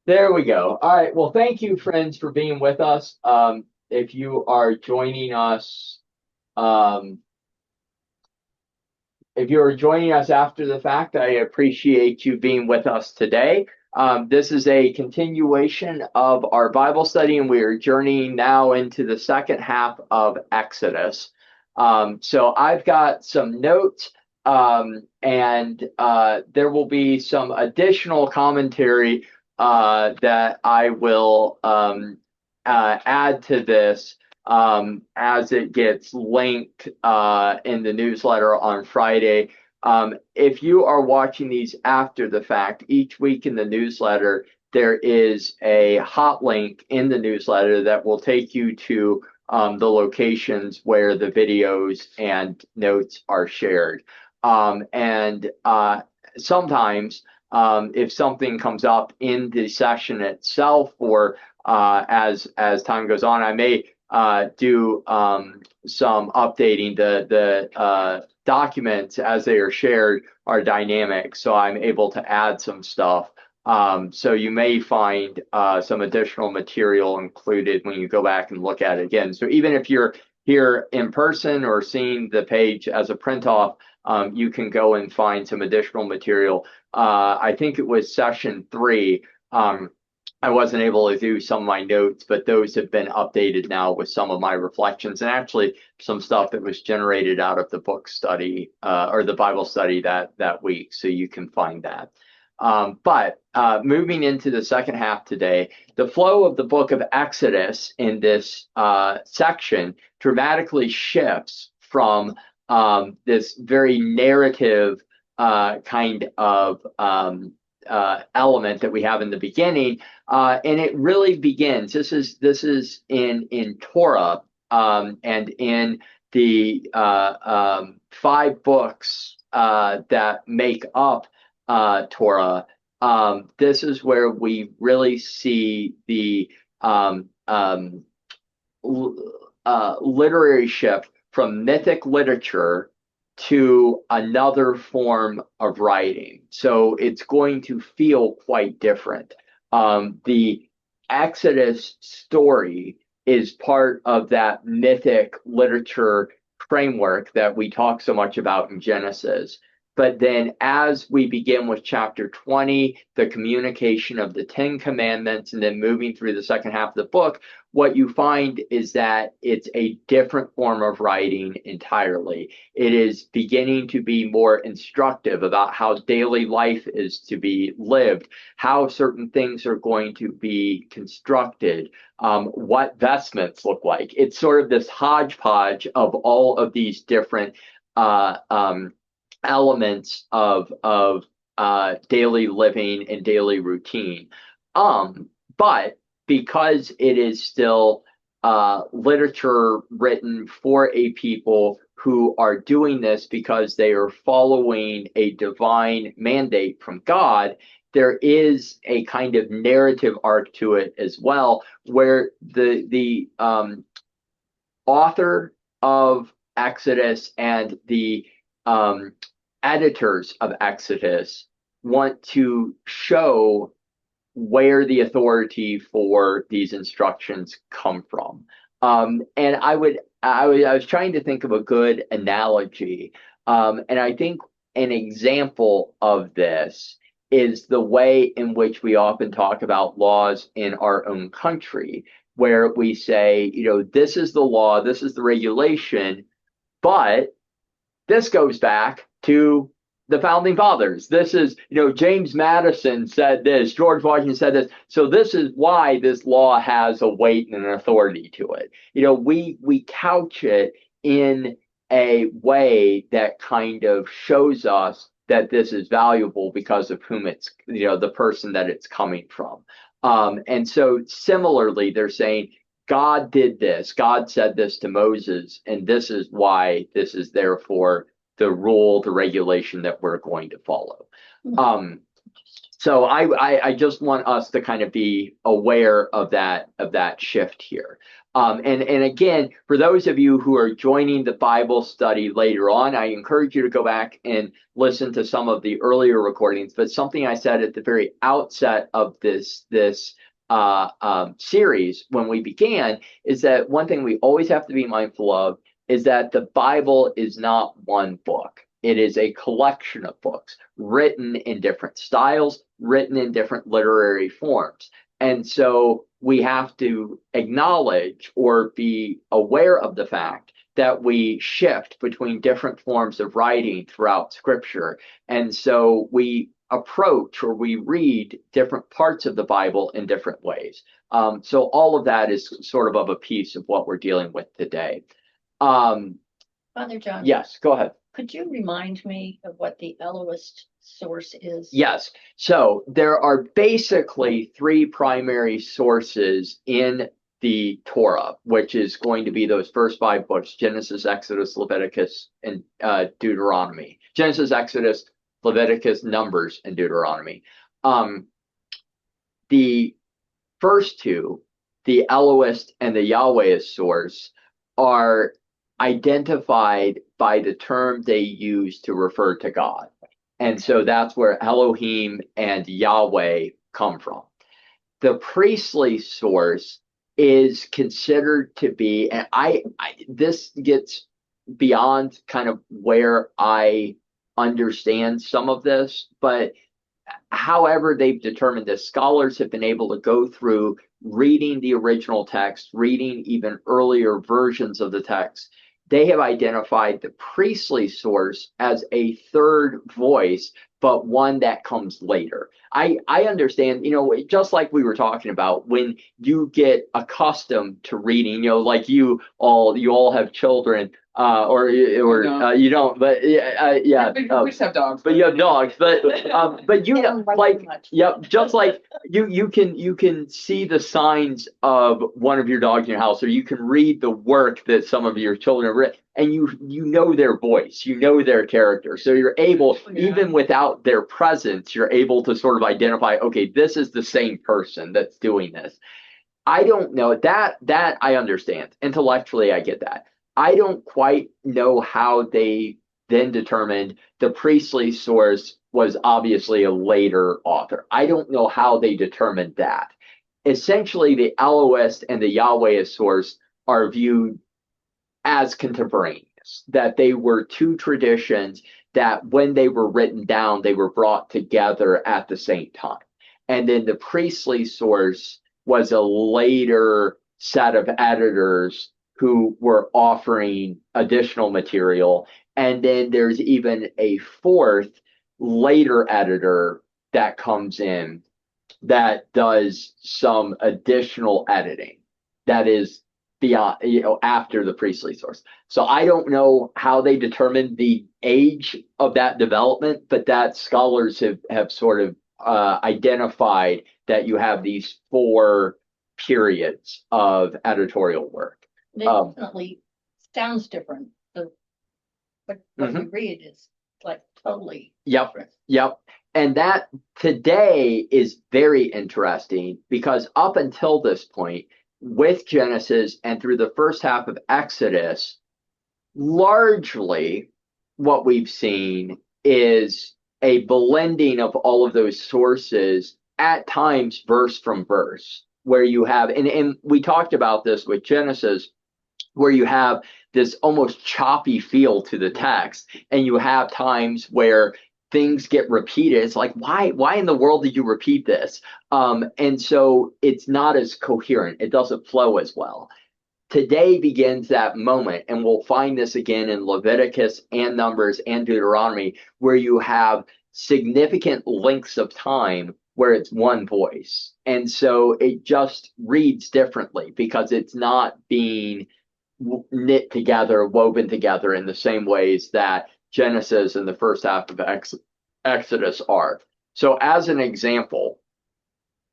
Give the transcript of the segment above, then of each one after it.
There we go. All right. Well, thank you, friends, for being with us. If you are joining us, um, if you are joining us after the fact, I appreciate you being with us today. This is a continuation of our Bible study, and we are journeying now into the second half of Exodus. So I've got some notes, and there will be some additional commentary that I will add to this as it gets linked in the newsletter on Friday. If you are watching these after the fact, each week in the newsletter, there is a hot link in the newsletter that will take you to the locations where the videos and notes are shared. And sometimes, if something comes up in the session itself, or as time goes on, I may do some updating. The documents as they are shared are dynamic, so I'm able to add some stuff. So you may find some additional material included when you go back and look at it again. So even if you're here in person or seeing the page as a print off, you can go and find some additional material. I think it was session 3. I wasn't able to do some of my notes, but those have been updated now with some of my reflections and actually some stuff that was generated out of the book study or the Bible study that week. So you can find that. But moving into the second half today, the flow of the book of Exodus in this section dramatically shifts from this very narrative kind of element that we have in the beginning, and it really begins. This is in Torah, and in the 5 books that make up Torah. This is where we really see the literary shift from mythic literature to another form of writing. So it's going to feel quite different. The Exodus story is part of that mythic literature framework that we talk so much about in Genesis. But then as we begin with chapter 20, the communication of the 10 commandments, and then moving through the second half of the book, what you find is that it's a different form of writing entirely. It is beginning to be more instructive about how daily life is to be lived, how certain things are going to be constructed, what vestments look like. It's sort of this hodgepodge of all of these different elements of daily living and daily routine. But because it is still literature written for a people who are doing this because they are following a divine mandate from God, there is a kind of narrative arc to it as well, where the author of Exodus and the editors of Exodus want to show where the authority for these instructions come from. And I was trying to think of a good analogy. And I think an example of this is the way in which we often talk about laws in our own country, where we say, this is the law, this is the regulation, but this goes back to the founding fathers. This is, James Madison said this, George Washington said this. So this is why this law has a weight and an authority to it. We couch it in a way that kind of shows us that this is valuable because of whom it's, the person that it's coming from. And so similarly, they're saying, God did this. God said this to Moses, and this is why this is therefore the rule, the regulation that we're going to follow. So I just want us to kind of be aware of that shift here. And again, for those of you who are joining the Bible study later on, I encourage you to go back and listen to some of the earlier recordings. But something I said at the very outset of this series when we began is that one thing we always have to be mindful of is that the Bible is not one book. It is a collection of books written in different styles, written in different literary forms. And so we have to acknowledge or be aware of the fact that we shift between different forms of writing throughout Scripture. And so we approach or we read different parts of the Bible in different ways. So all of that is sort of a piece of what we're dealing with today. Father John, Yes, go ahead. could you remind me of what the Elohist source is? Yes. So there are basically three primary sources in the Torah, which is going to be those first five books: Genesis, Exodus, Leviticus, and Deuteronomy. Genesis, Exodus, Leviticus, Numbers, and Deuteronomy. The first two, the Elohist and the Yahwehist source, are identified by the term they use to refer to God. And so that's where Elohim and Yahweh come from. The priestly source is considered to be, and this gets beyond kind of where I understand some of this, but however they've determined this, scholars have been able to go through reading the original text, reading even earlier versions of the text. They have identified the priestly source as a third voice, but one that comes later. I understand, just like we were talking about, when you get accustomed to reading, like you all have children, or you don't, but yeah. We just have dogs. But you have dogs, but like, yep, just like you can see the signs of one of your dogs in your house, or you can read the work that some of your children have written, and you know their voice, you know their character, so you're able, even without their presence, you're able to sort of identify, okay, this is the same person that's doing this. I don't know that I understand intellectually, I get that. I don't quite know how they then determined the priestly source was obviously a later author. I don't know how they determined that. Essentially, the Elohist and the Yahwehist source are viewed as contemporaneous, that they were two traditions that when they were written down, they were brought together at the same time. And then the priestly source was a later set of editors who were offering additional material. And then there's even a fourth later editor that comes in that does some additional editing that is beyond, after the priestly source. So I don't know how they determined the age of that development, but that scholars have sort of identified that you have these four periods of editorial work. It definitely sounds different. What we read is like totally different. Yep. And that today is very interesting because up until this point, with Genesis and through the first half of Exodus, largely what we've seen is a blending of all of those sources, at times verse from verse, where you have, and we talked about this with Genesis, where you have this almost choppy feel to the text, and you have times where things get repeated. It's like, why in the world did you repeat this? And so it's not as coherent. It doesn't flow as well. Today begins that moment, and we'll find this again in Leviticus and Numbers and Deuteronomy, where you have significant lengths of time where it's one voice. And so it just reads differently because it's not being knit together, woven together in the same ways that Genesis and the first half of Exodus are. So as an example,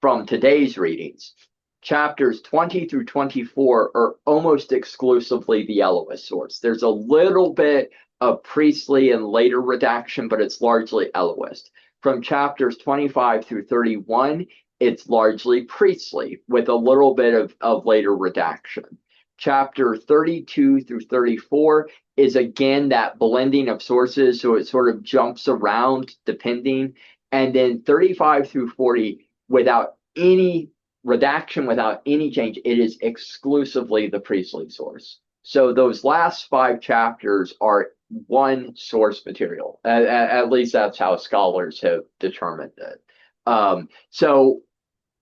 from today's readings, chapters 20 through 24 are almost exclusively the Elohist source. There's a little bit of priestly and later redaction, but it's largely Elohist. From chapters 25 through 31, it's largely priestly with a little bit of later redaction. Chapter 32 through 34 is again that blending of sources, so it sort of jumps around depending. And then 35 through 40, without any redaction, without any change, it is exclusively the priestly source. So those last 5 chapters are one source material. At least that's how scholars have determined it. So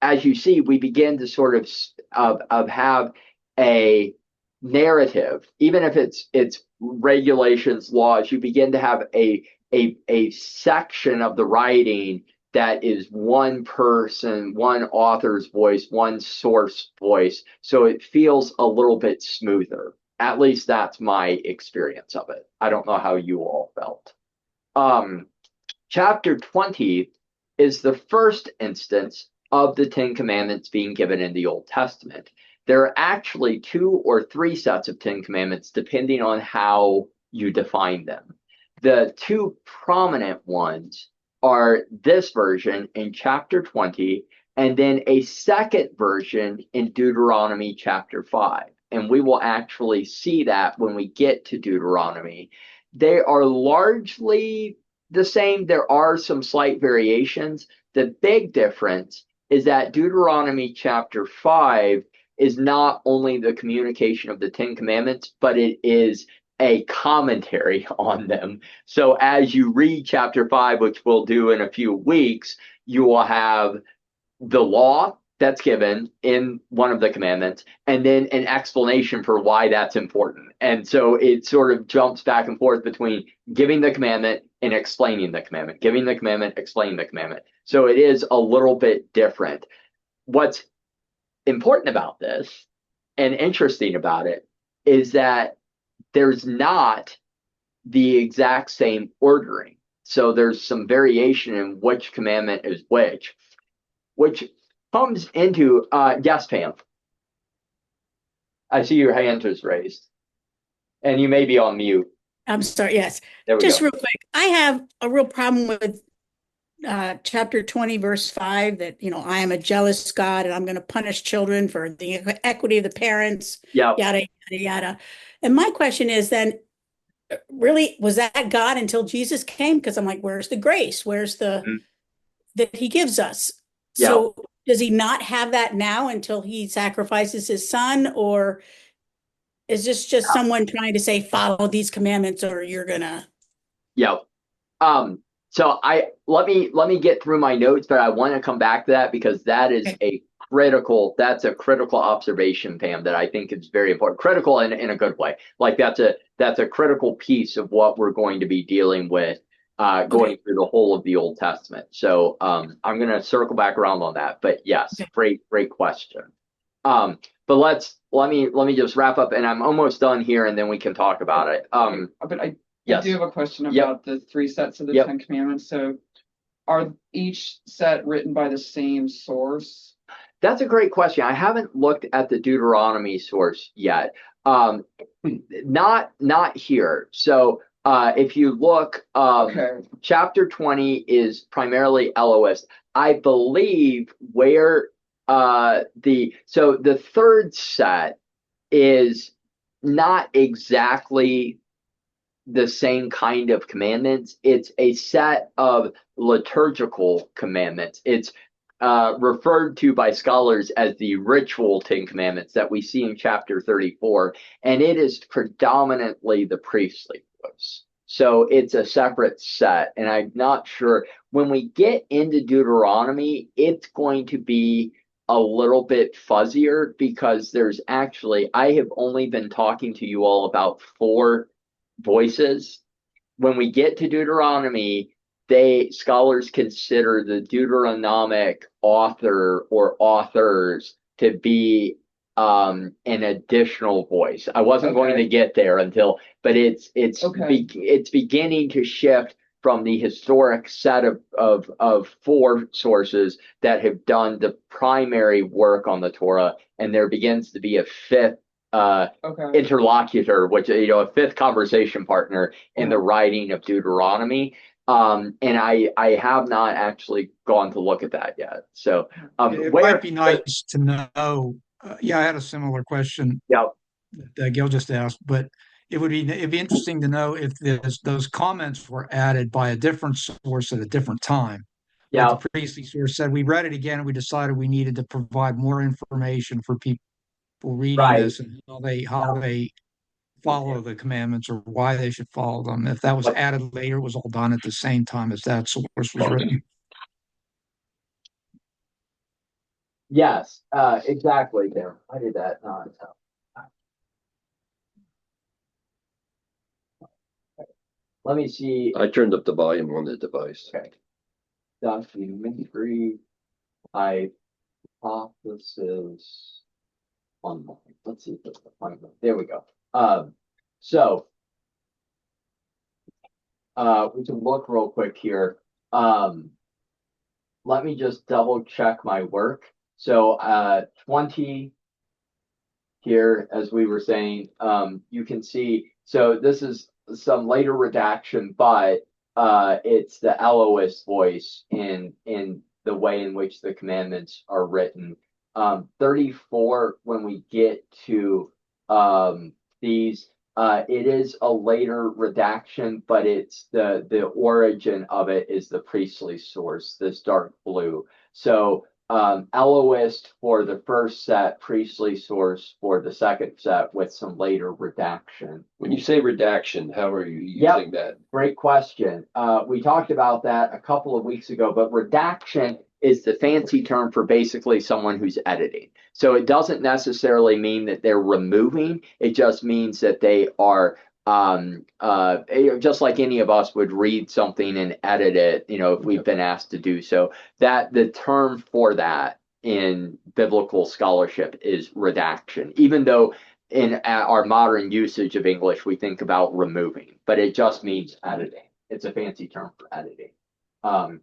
as you see, we begin to sort of have a narrative, even if it's regulations, laws, you begin to have a section of the writing that is one person, one author's voice, one source voice. So it feels a little bit smoother. At least that's my experience of it. I don't know how you all felt. Chapter 20 is the first instance of the 10 Commandments being given in the Old Testament. There are actually 2 or 3 sets of 10 Commandments, depending on how you define them. The 2 prominent ones are this version in chapter 20, and then a second version in Deuteronomy chapter 5. And we will actually see that when we get to Deuteronomy. They are largely the same. There are some slight variations. The big difference is that Deuteronomy chapter 5 is not only the communication of the 10 Commandments, but it is a commentary on them. So as you read chapter 5, which we'll do in a few weeks, you will have the law that's given in one of the commandments, and then an explanation for why that's important. And so it sort of jumps back and forth between giving the commandment and explaining the commandment, giving the commandment, explaining the commandment. So it is a little bit different. What's important about this and interesting about it is that there's not the exact same ordering. So there's some variation in which commandment is which comes into, yes, Pam. I see your hand is raised. And you may be on mute. I'm sorry, yes. Just real quick, I have a real problem with chapter 20, verse 5, that, I am a jealous God and I'm going to punish children for the equity of the parents, yada, yada, yada. And my question is then, really, was that God until Jesus came? Because I'm like, where's the grace? Where's the that he gives us? Yeah. So does he not have that now until he sacrifices his son? Or is this just someone trying to say, follow these commandments or you're gonna? Yeah. So let me get through my notes, but I want to come back to that because that is that's a critical observation, Pam, that I think is very important. Critical in a good way. Like that's a critical piece of what we're going to be dealing with going through the whole of the Old Testament. So I'm going to circle back around on that. But yes, great question. But let me just wrap up, and I'm almost done here, and then we can talk about it. But I do have a question about the 3 sets of the 10 Commandments. So are each set written by the same source? That's a great question. I haven't looked at the Deuteronomy source yet. Not here. So if you look, chapter 20 is primarily Elohist. I believe where the third set is not exactly the same kind of commandments. It's a set of liturgical commandments. It's referred to by scholars as the ritual 10 Commandments that we see in chapter 34, and it is predominantly the priestly books. So it's a separate set, and I'm not sure. When we get into Deuteronomy, it's going to be a little bit fuzzier because there's actually, I have only been talking to you all about 4 voices. When we get to Deuteronomy, scholars consider the Deuteronomic author or authors to be an additional voice. I wasn't going to get there but it's beginning to shift from the historic set of 4 sources that have done the primary work on the Torah, and there begins to be a 5th interlocutor, which a 5th conversation partner in the writing of Deuteronomy. And I have not actually gone to look at that yet. So it might be nice to know. Yeah, I had a similar question. Yeah. That Gil just asked, but it'd be interesting to know if those comments were added by a different source at a different time. Like Yeah. the Priestley source said, we read it again and we decided we needed to provide more information for people reading this and how they follow the commandments or why they should follow them. If that was added later, it was all done at the same time as that source was written. Yes, exactly there. I did that. Let me see. I turned up the volume on the device. Okay. Documentary hypothesis. One moment. Let's see if that's the point. There we go. So we can look real quick here. Let me just double check my work. So 20 here, as we were saying, you can see, so this is some later redaction, but it's the Elohist voice in the way in which the commandments are written. 34, when we get to these, it is a later redaction, but it's the origin of it is the Priestley source, this dark blue. So Elohist for the first set, Priestley source for the second set with some later redaction. When you say redaction, how are you using that? Great question. We talked about that a couple of weeks ago, but redaction is the fancy term for basically someone who's editing. So it doesn't necessarily mean that they're removing, it just means that they are just like any of us would read something and edit it, if we've been asked to do so. That the term for that in biblical scholarship is redaction, even though in our modern usage of English we think about removing, but it just means editing. It's a fancy term for editing. And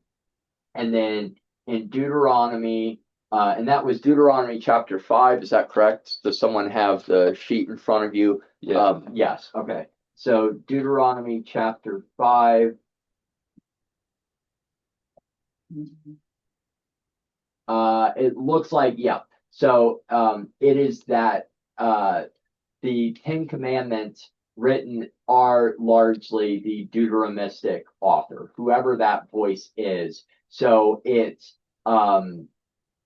then in Deuteronomy, and that was Deuteronomy chapter 5, is that correct? Does someone have the sheet in front of you? Yeah. Yes, okay. So Deuteronomy chapter 5. It looks like, yeah. So it is that the Ten Commandments written are largely the Deuteronomistic author, whoever that voice is. So it's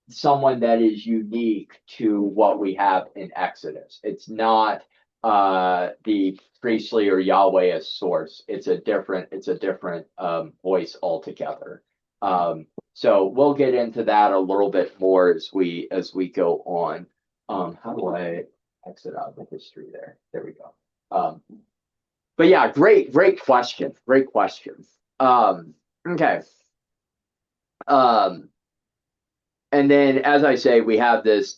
someone that is unique to what we have in Exodus. It's not the Priestley or Yahweh as source. It's a different voice altogether. So we'll get into that a little bit more as we go on. How do I exit out the history there? There we go. But yeah, great question. Great question. Okay. And then, as I say, we have this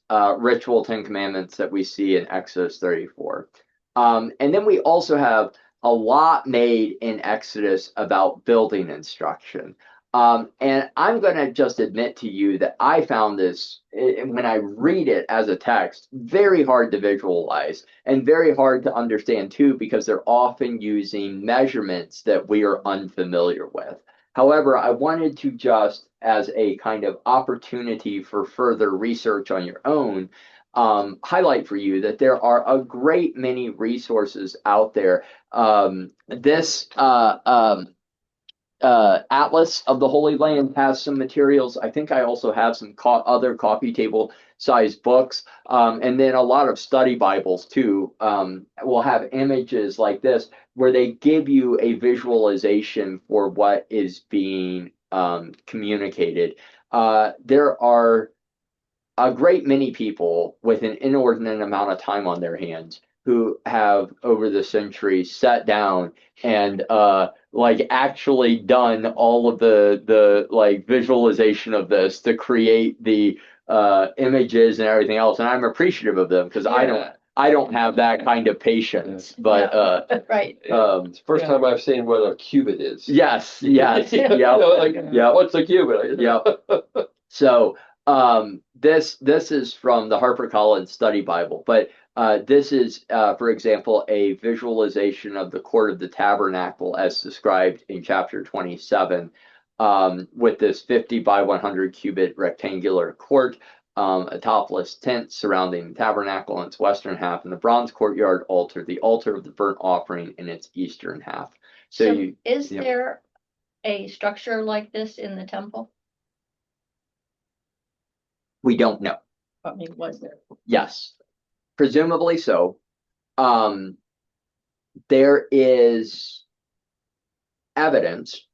ritual Ten Commandments that we see in Exodus 34. And then we also have a lot made in Exodus about building instruction. And I'm going to just admit to you that I found this, when I read it as a text, very hard to visualize and very hard to understand too, because they're often using measurements that we are unfamiliar with. However, I wanted to just, as a kind of opportunity for further research on your own, highlight for you that there are a great many resources out there. This Atlas of the Holy Land has some materials. I think I also have some other coffee table sized books, and then a lot of study Bibles too will have images like this where they give you a visualization for what is being communicated. There are a great many people with an inordinate amount of time on their hands who have over the centuries sat down and actually done all of the visualization of this to create the images and everything else. And I'm appreciative of them because I don't have that kind of patience, but right. It's the first time I've seen what a cubit is. Yes. What's a cubit? So this is from the HarperCollins Study Bible, but This is, for example, a visualization of the court of the tabernacle as described in chapter 27, with this 50 by 100 cubit rectangular court, a topless tent surrounding the tabernacle in its western half, and the bronze courtyard altar, the altar of the burnt offering in its eastern half. So is there a structure like this in the temple? We don't know. I mean, was there? Yes, presumably so. There is evidence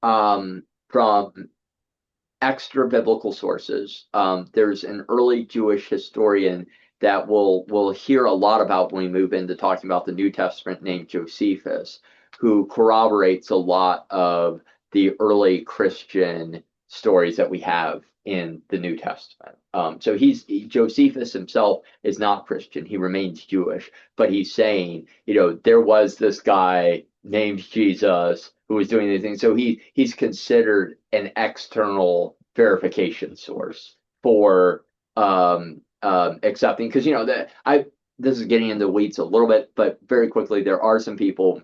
from extra biblical sources. There's an early Jewish historian that we'll hear a lot about when we move into talking about the New Testament, named Josephus, who corroborates a lot of the early Christian stories that we have in the New Testament. So Josephus himself is not Christian. He remains Jewish, but he's saying, there was this guy named Jesus who was doing these things. So he's considered an external verification source for accepting, because this is getting into the weeds a little bit, but very quickly, there are some people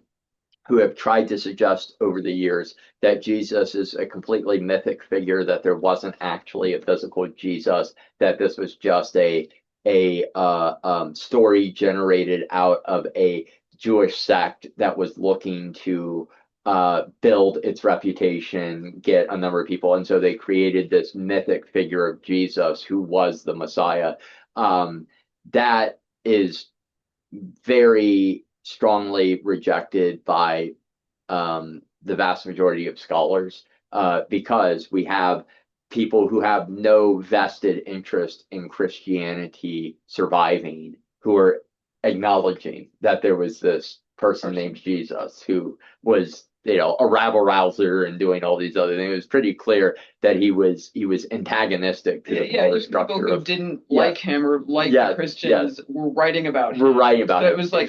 who have tried to suggest over the years that Jesus is a completely mythic figure, that there wasn't actually a physical Jesus, that this was just a story generated out of a Jewish sect that was looking to build its reputation, get a number of people, and so they created this mythic figure of Jesus who was the Messiah. That is very strongly rejected by the vast majority of scholars, because we have people who have no vested interest in Christianity surviving, who are acknowledging that there was this person named Jesus who was, a rabble-rouser and doing all these other things. It was pretty clear that he was antagonistic to the power structure. People who didn't like him or like the Christians were writing about him. We're writing about him. It was like,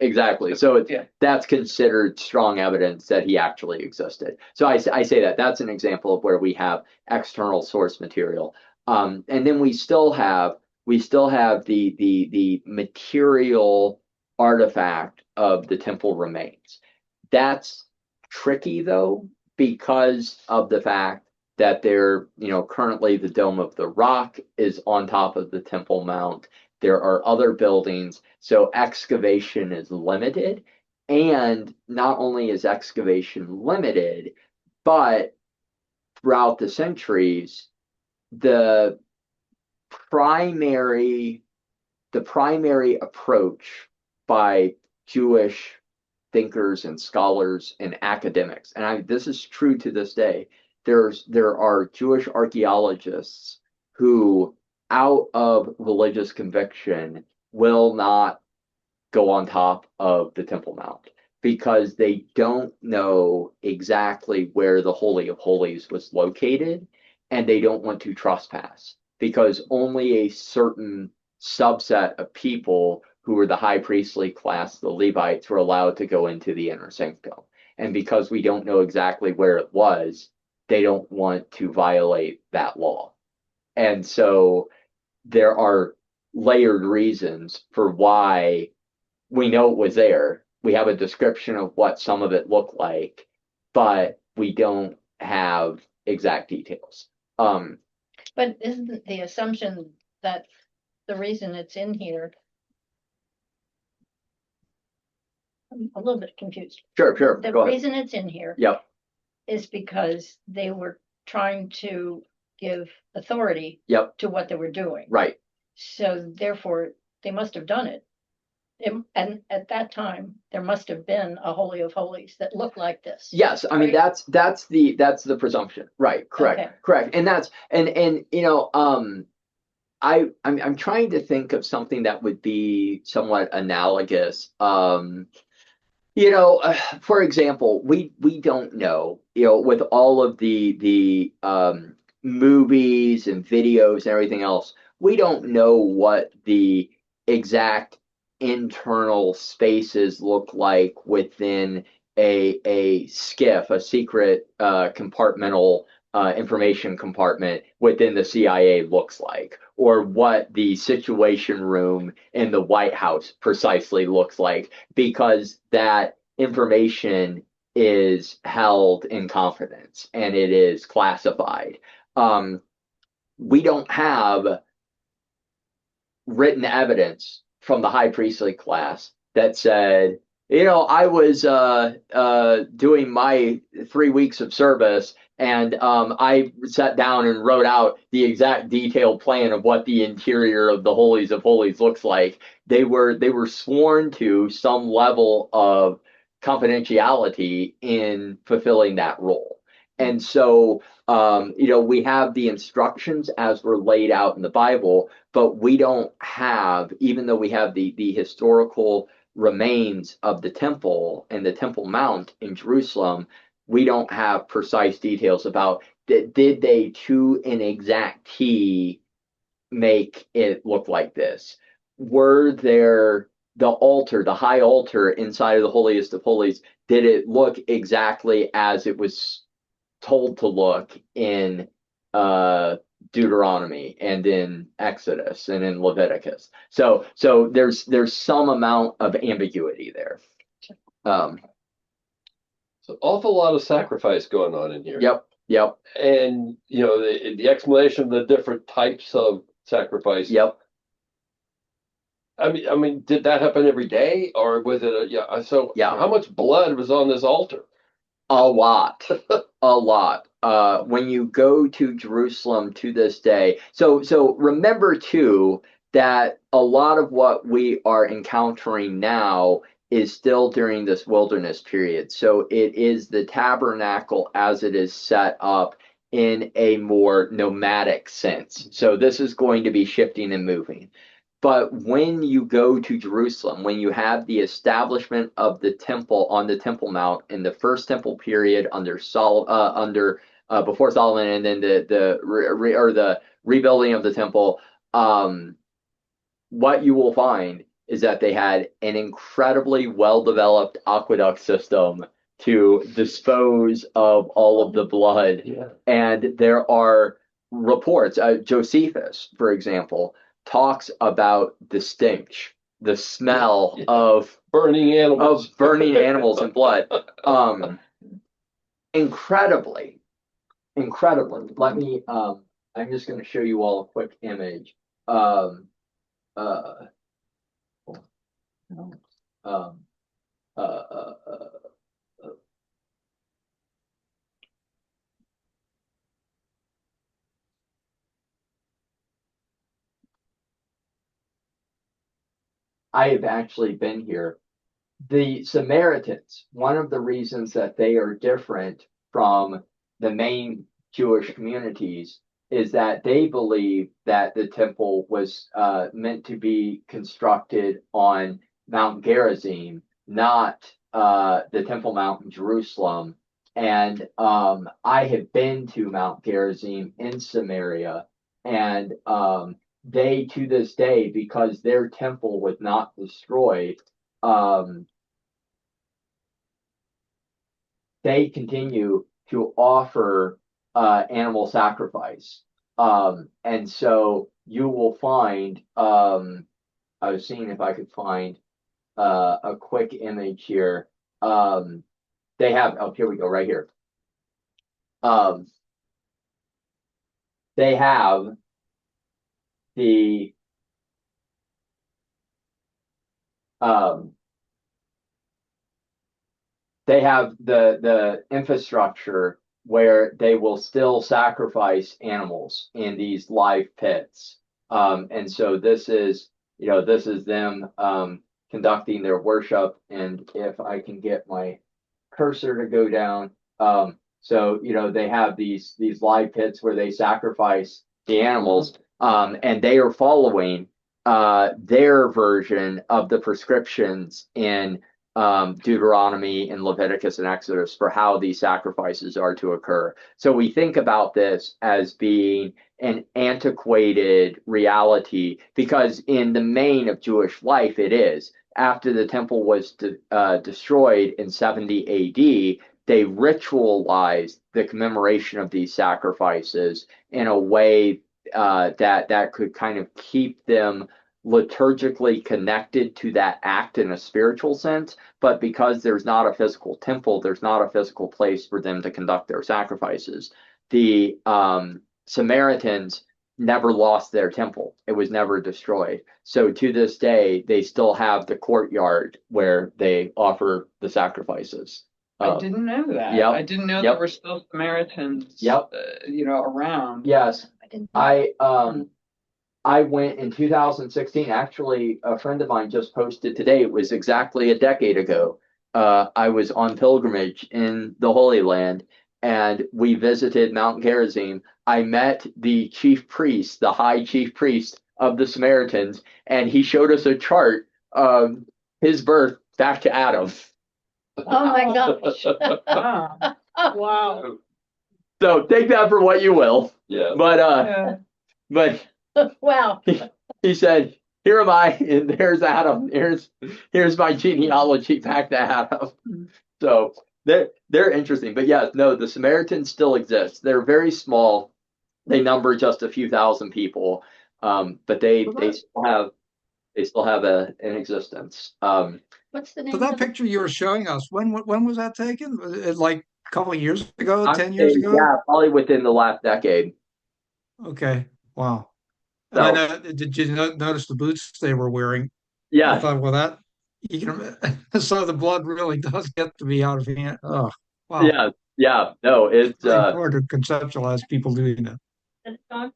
exactly. So that's considered strong evidence that he actually existed. So I say that's an example of where we have external source material. And then we still have the material artifact of the temple remains. That's tricky, though, because of the fact that currently the Dome of the Rock is on top of the Temple Mount. There are other buildings, so excavation is limited. And not only is excavation limited, but throughout the centuries, the primary approach by Jewish thinkers and scholars and academics, and this is true to this day, there are Jewish archaeologists who, out of religious conviction, will not go on top of the Temple Mount because they don't know exactly where the Holy of Holies was located, and they don't want to trespass because only a certain subset of people who were the high priestly class, the Levites, were allowed to go into the inner sanctum. And because we don't know exactly where it was, they don't want to violate that law. And so there are layered reasons for why we know it was there. We have a description of what some of it looked like, but we don't have exact details. But isn't the assumption that the reason it's in here, I'm a little bit confused. Sure. The reason it's in here is because they were trying to give authority to what they were doing. Right. So therefore, they must have done it. And at that time, there must have been a Holy of Holies that looked like this. Yes, I mean that's the presumption. Right. Correct. And that's I'm trying to think of something that would be somewhat analogous. For example, we don't know, with all of the movies and videos and everything else, we don't know what the exact internal spaces look like within a SCIF, a secret compartmental information compartment within the CIA looks like, or what the Situation Room in the White House precisely looks like, because that information is held in confidence and it is classified. We don't have written evidence from the high priestly class that said, I was doing my 3 weeks of service, and I sat down and wrote out the exact detailed plan of what the interior of the holies of holies looks like. They were sworn to some level of confidentiality in fulfilling that role. And so, we have the instructions as were laid out in the Bible, but we don't have, even though we have the historical remains of the temple and the Temple Mount in Jerusalem, we don't have precise details about did they to an exact T make it look like this? Were there the altar, the high altar inside of the holiest of holies, did it look exactly as it was told to look in Deuteronomy and in Exodus and in Leviticus? So there's some amount of ambiguity there. So awful lot of sacrifice going on in here. Yep. And the explanation of the different types of sacrifice. Yep. I mean, did that happen every day, or was it how much blood was on this altar? A lot. A lot. When you go to Jerusalem to this day. So remember too that a lot of what we are encountering now is still during this wilderness period. So it is the tabernacle as it is set up in a more nomadic sense. So this is going to be shifting and moving. But when you go to Jerusalem, when you have the establishment of the temple on the Temple Mount in the first temple period before Solomon, and then the rebuilding of the temple, what you will find is that they had an incredibly well-developed aqueduct system to dispose of all of the blood. Yeah. And there are reports, Josephus, for example, talks about the stench, the smell of burning animals, and blood. Incredibly. Let me. I'm just going to show you all a quick image. I have actually been here. The Samaritans, one of the reasons that they are different from the main Jewish communities is that they believe that the temple was meant to be constructed on Mount Gerizim, not the Temple Mount in Jerusalem. And I have been to Mount Gerizim in Samaria, and they, to this day, because their temple was not destroyed, they continue to offer animal sacrifice. And so you will find, I was seeing if I could find a quick image here. They have, here we go, right here. They have the infrastructure where they will still sacrifice animals in these live pits. And so this is them conducting their worship. And if I can get my cursor to go down, so they have these live pits where they sacrifice the animals. And they are following their version of the prescriptions in Deuteronomy and Leviticus and Exodus for how these sacrifices are to occur. So we think about this as being an antiquated reality because in the main of Jewish life, it is. After the temple was destroyed in 70 AD, they ritualized the commemoration of these sacrifices in a way that could kind of keep them liturgically connected to that act in a spiritual sense. But because there's not a physical temple, there's not a physical place for them to conduct their sacrifices. The Samaritans never lost their temple. It was never destroyed. So to this day, they still have the courtyard where they offer the sacrifices. I didn't know that. Yep. I didn't know there were still Samaritans, around. Yes. I went in 2016. Actually, a friend of mine just posted today. It was exactly a decade ago. I was on pilgrimage in the Holy Land, and we visited Mount Gerizim. I met the chief priest, the high chief priest of the Samaritans, and he showed us a chart of his birth back to Adam. Oh my gosh. Wow. So take that for what you will. Yeah. But Wow. He said, "Here am I, and there's Adam. Here's my genealogy back to Adam." So they're interesting. But yes, no, the Samaritans still exist. They're very small. They number just a few thousand people. But they still have an existence. What's the name? So that picture you were showing us, when was that taken? Was it like a couple of years ago, 10 years ago? Yeah, probably within the last decade. Okay. Wow. So, did you notice the boots they were wearing? Yeah. I thought, well, that you can. So the blood really does get to be out of hand. Oh, wow. Yeah. No, it's really hard to conceptualize people doing that.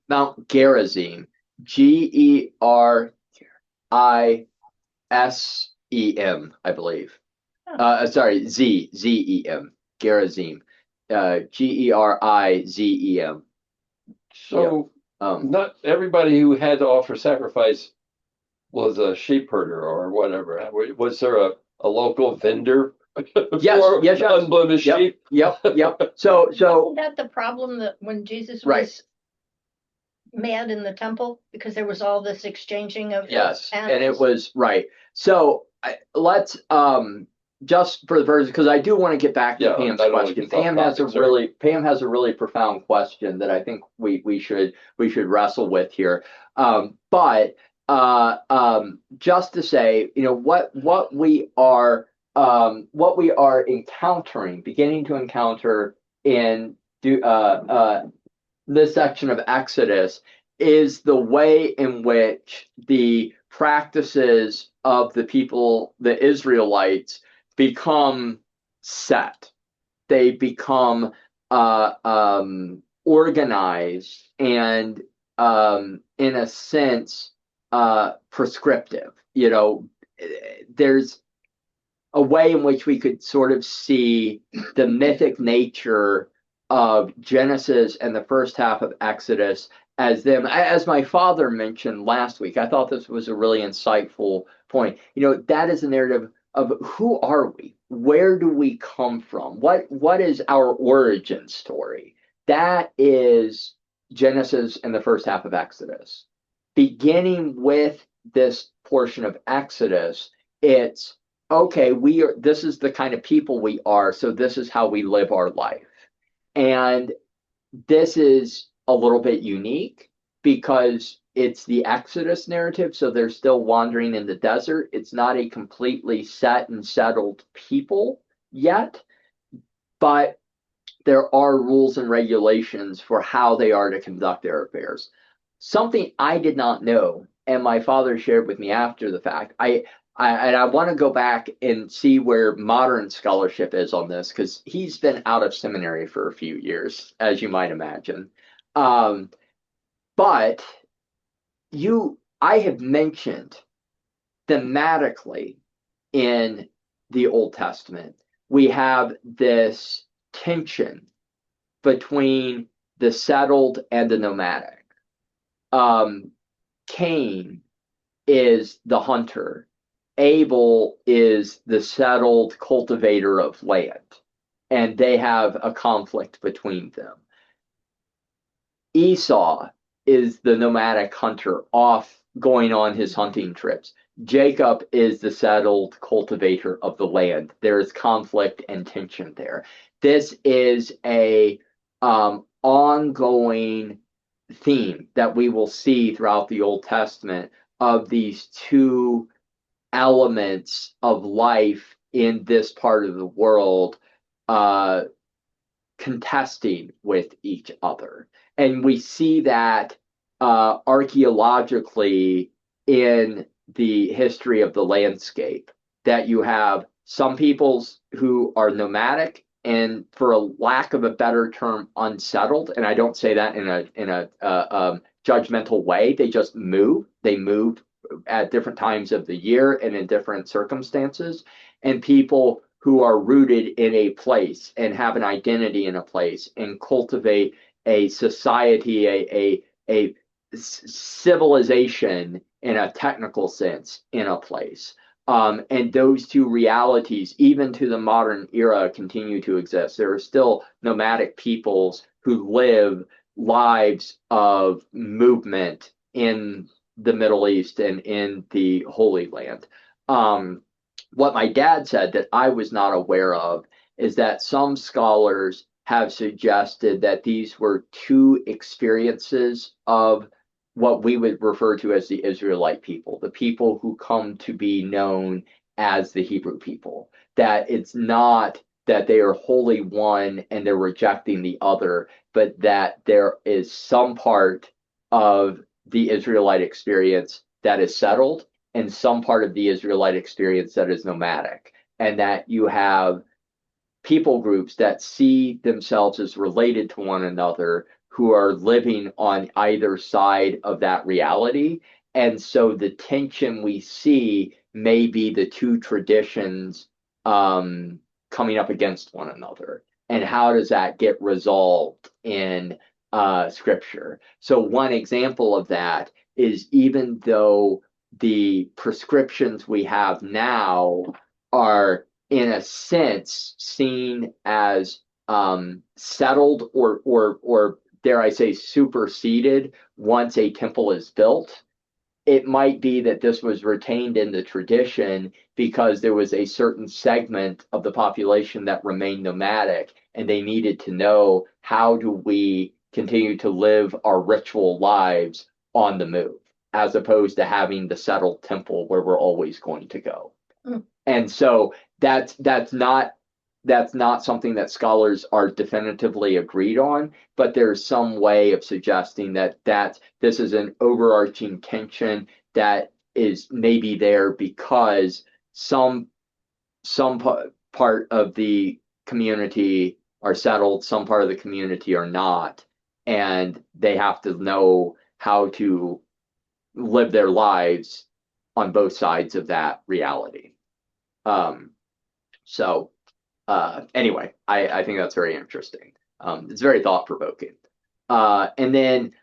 Mount Gerizim, Gerisem, I believe. Sorry, Zem, Gerizim, Gerizem. So not everybody who had to offer sacrifice was a sheep herder or whatever. Was there a local vendor? Yes. Unblemished sheep. Yep. So Isn't that the problem that when Jesus was mad in the temple, because there was all this exchanging of yes, animals? and it was right. So let's just for the version, because I do want to get back to Pam's question. Pam has a really profound question that I think we should wrestle with here. But just to say, what we are beginning to encounter in this section of Exodus is the way in which the practices of the people, the Israelites, become set. They become organized and, in a sense, prescriptive. There's a way in which we could sort of see the mythic nature of Genesis and the first half of Exodus as them, as my father mentioned last week. I thought this was a really insightful point. That is a narrative of who are we? Where do we come from? What is our origin story? That is Genesis and the first half of Exodus. Beginning with this portion of Exodus, it's okay, this is the kind of people we are, so this is how we live our life. And this is a little bit unique because it's the Exodus narrative, so they're still wandering in the desert. It's not a completely set and settled people yet, but there are rules and regulations for how they are to conduct their affairs. Something I did not know, and my father shared with me after the fact. I want to go back and see where modern scholarship is on this, because he's been out of seminary for a few years, as you might imagine. But I have mentioned thematically in the Old Testament, we have this tension between the settled and the nomadic. Cain is the hunter. Abel is the settled cultivator of land, and they have a conflict between them. Esau is the nomadic hunter off going on his hunting trips. Jacob is the settled cultivator of the land. There is conflict and tension there. this is a ongoing theme that we will see throughout the Old Testament of these two elements of life in this part of the world contesting with each other. And we see that archaeologically in the history of the landscape, that you have some peoples who are nomadic and, for a lack of a better term, unsettled. And I don't say that in a judgmental way. They just move. They move at different times of the year and in different circumstances. And people who are rooted in a place and have an identity in a place and cultivate a society, a civilization in a technical sense in a place. And those two realities, even to the modern era, continue to exist. There are still nomadic peoples who live lives of movement in the Middle East and in the Holy Land. What my dad said that I was not aware of is that some scholars have suggested that these were two experiences of what we would refer to as the Israelite people, the people who come to be known as the Hebrew people. That it's not that they are wholly one and they're rejecting the other, but that there is some part of the Israelite experience that is settled and some part of the Israelite experience that is nomadic, and that you have people groups that see themselves as related to one another who are living on either side of that reality. And so the tension we see may be the two traditions coming up against one another. And how does that get resolved in Scripture? So one example of that is, even though the prescriptions we have now are in a sense seen as settled or dare I say superseded once a temple is built, it might be that this was retained in the tradition because there was a certain segment of the population that remained nomadic, and they needed to know, how do we continue to live our ritual lives on the move, as opposed to having the settled temple where we're always going to go. And so that's not something that scholars are definitively agreed on, but there's some way of suggesting that this is an overarching tension that is maybe there because some part of the community are settled, some part of the community are not, and they have to know how to live their lives on both sides of that reality. Anyway, I think that's very interesting. It's very thought-provoking. And then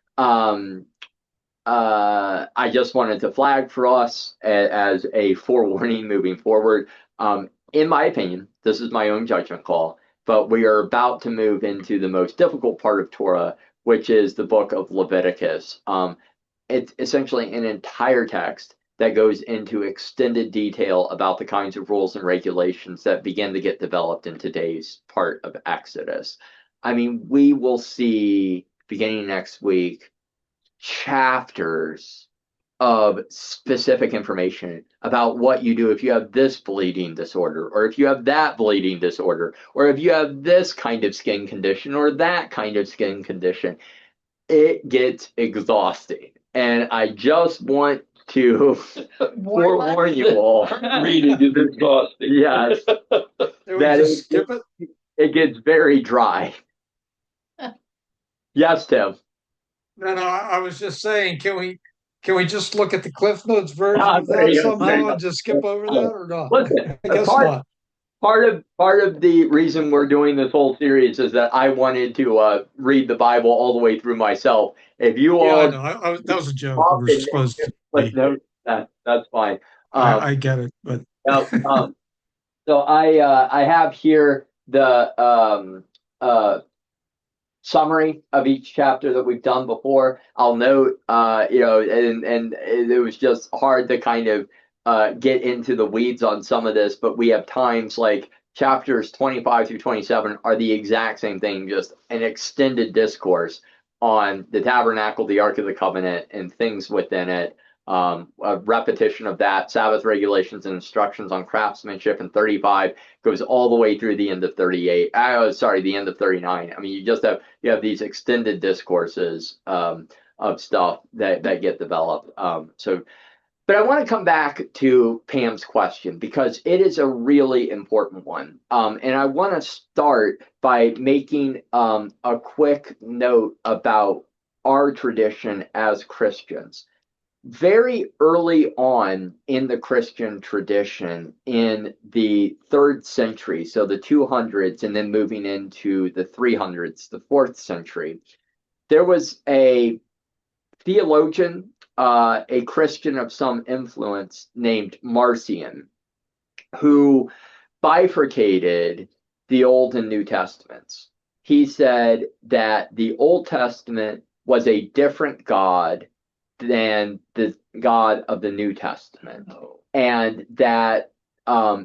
I just wanted to flag for us as a forewarning moving forward. In my opinion, this is my own judgment call, but we are about to move into the most difficult part of Torah, which is the book of Leviticus. It's essentially an entire text that goes into extended detail about the kinds of rules and regulations that begin to get developed in today's part of Exodus. I mean, we will see, beginning next week, chapters of specific information about what you do if you have this bleeding disorder, or if you have that bleeding disorder, or if you have this kind of skin condition or that kind of skin condition. It gets exhausting. And I just want to forewarn you all. Reading is exhausting. Yes. It gets very dry. Yes, Tim. No, I was just saying, can we just look at the Cliff Notes version of that somehow and just skip over that, or not? Listen, I guess not. Part of the reason we're doing this whole series is that I wanted to read the Bible all the way through myself. If you all, that was a joke. We're supposed to. No, that's fine. I get it, but so I have here the summary of each chapter that we've done before. I'll note, and it was just hard to kind of get into the weeds on some of this, but we have times like chapters 25 through 27 are the exact same thing, just an extended discourse on the tabernacle, the Ark of the Covenant, and things within it. A repetition of that, Sabbath regulations and instructions on craftsmanship in 35 goes all the way through the end of 38. The end of 39. I mean, you have these extended discourses of stuff that get developed. But I want to come back to Pam's question because it is a really important one. And I want to start by making a quick note about our tradition as Christians. Very early on in the Christian tradition, in the 3rd century, so the 200s, and then moving into the 300s, the 4th century, there was a theologian, a Christian of some influence named Marcion, who bifurcated the Old and New Testaments. He said that the Old Testament was a different God than the God of the New Testament, and that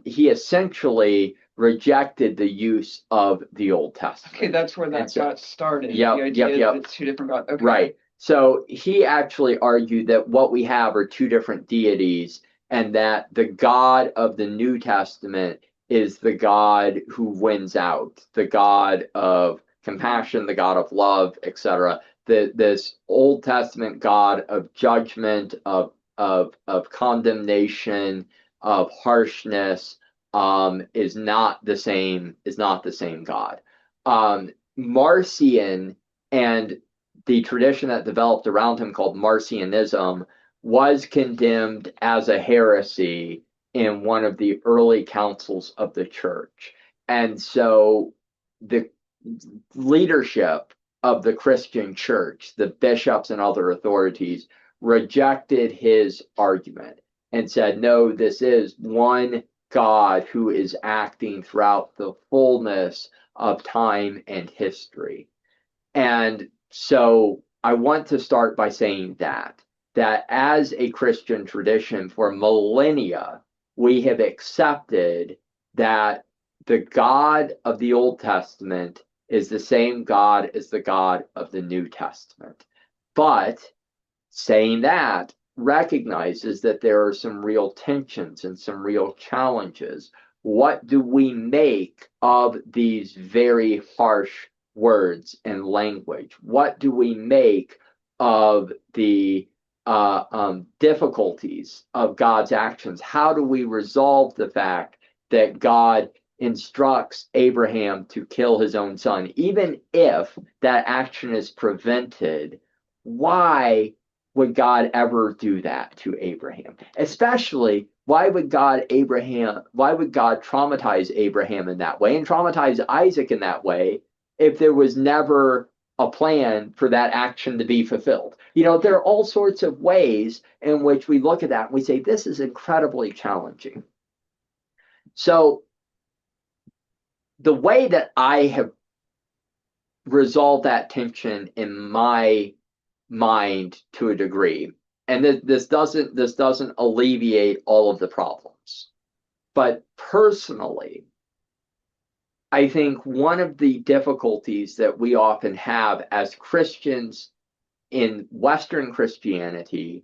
he essentially rejected the use of the Old Testament. Okay, that's where that got started. Yep, the idea that it's two different gods. Okay. Right. So he actually argued that what we have are two different deities, and that the God of the New Testament is the God who wins out, the God of compassion, the God of love, etc. This Old Testament God of judgment, of condemnation, of harshness, is not the same God. Marcion and the tradition that developed around him called Marcionism was condemned as a heresy in one of the early councils of the church. And so the leadership of the Christian church, the bishops and other authorities, rejected his argument and said, no, this is one God who is acting throughout the fullness of time and history. And so I want to start by saying that as a Christian tradition for millennia, we have accepted that the God of the Old Testament is the same God as the God of the New Testament. But saying that recognizes that there are some real tensions and some real challenges. What do we make of these very harsh words and language? What do we make of the difficulties of God's actions? How do we resolve the fact that God instructs Abraham to kill his own son? Even if that action is prevented, why would God ever do that to Abraham? Especially, why would God traumatize Abraham in that way and traumatize Isaac in that way if there was never a plan for that action to be fulfilled? There are all sorts of ways in which we look at that and we say, this is incredibly challenging. So the way that I have resolved that tension in my mind to a degree, and this doesn't alleviate all of the problems, but personally, I think one of the difficulties that we often have as Christians in Western Christianity,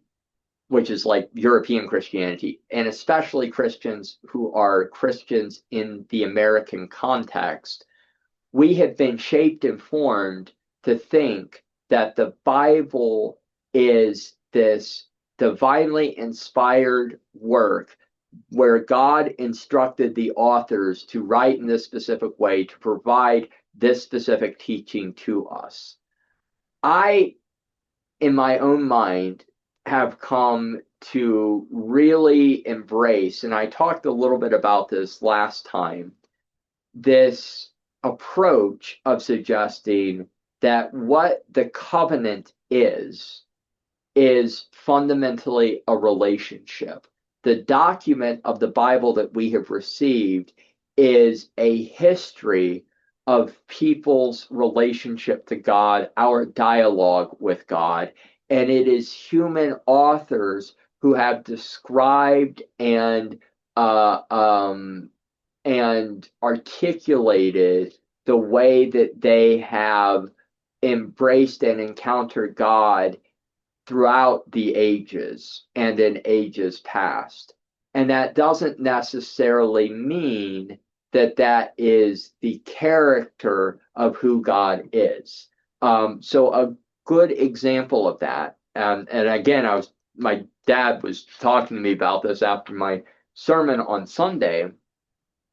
which is like European Christianity, and especially Christians who are Christians in the American context, we have been shaped and formed to think that the Bible is this divinely inspired work where God instructed the authors to write in this specific way to provide this specific teaching to us. I, in my own mind, have come to really embrace, and I talked a little bit about this last time, this approach of suggesting that what the covenant is fundamentally a relationship. The document of the Bible that we have received is a history of people's relationship to God, our dialogue with God, and it is human authors who have described and and articulated the way that they have embraced and encountered God throughout the ages and in ages past. And that doesn't necessarily mean that that is the character of who God is. So a good example of that, and again, my dad was talking to me about this after my sermon on Sunday,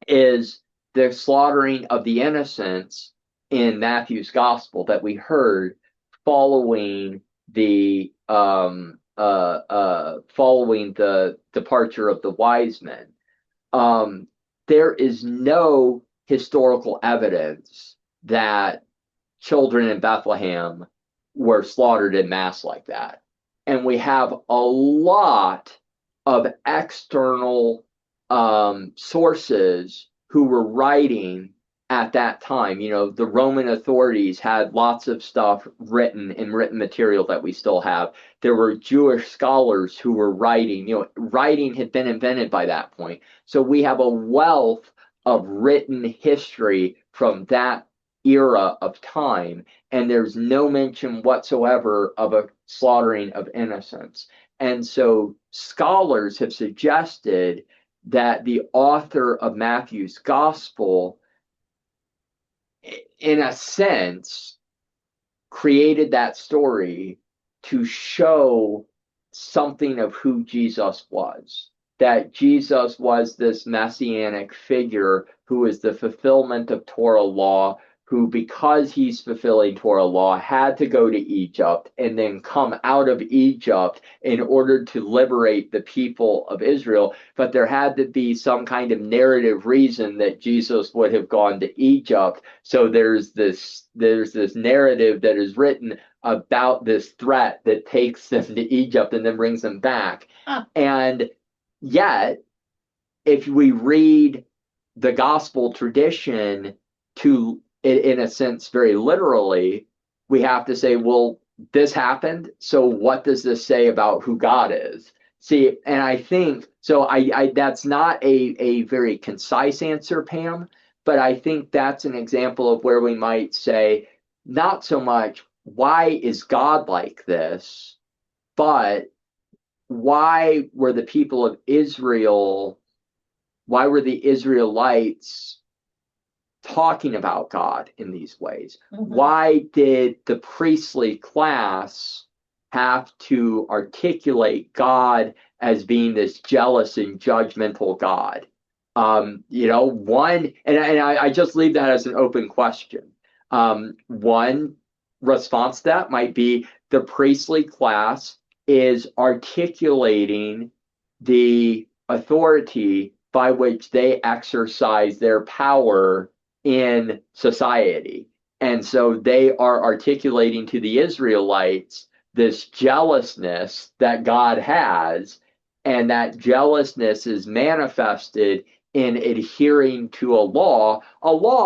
is the slaughtering of the innocents in Matthew's gospel that we heard following the departure of the wise men. There is no historical evidence that children in Bethlehem were slaughtered in mass like that. And we have a lot of external sources who were writing at that time. You know, the Roman authorities had lots of stuff written in written material that we still have. There were Jewish scholars who were writing. You know, writing had been invented by that point. So we have a wealth of written history from that era of time, and there's no mention whatsoever of a slaughtering of innocents. And so scholars have suggested that the author of Matthew's gospel, in a sense, created that story to show something of who Jesus was. That Jesus was this messianic figure who is the fulfillment of Torah law, who, because he's fulfilling Torah law, had to go to Egypt and then come out of Egypt in order to liberate the people of Israel. But there had to be some kind of narrative reason that Jesus would have gone to Egypt. So there's this narrative that is written about this threat that takes them to Egypt and then brings them back. And yet, if we read the gospel tradition in a sense, very literally, we have to say, well, this happened. So what does this say about who God is? See, and I think, so I that's not a very concise answer, Pam, but I think that's an example of where we might say, not so much, why is God like this? But why were the people of Israel, why were the Israelites talking about God in these ways? Mm-hmm. Why did the priestly class have to articulate God as being this jealous and judgmental God? I just leave that as an open question. One response to that might be the priestly class is articulating the authority by which they exercise their power in society. And so they are articulating to the Israelites this jealousness that God has, and that jealousness is manifested in adhering to a law,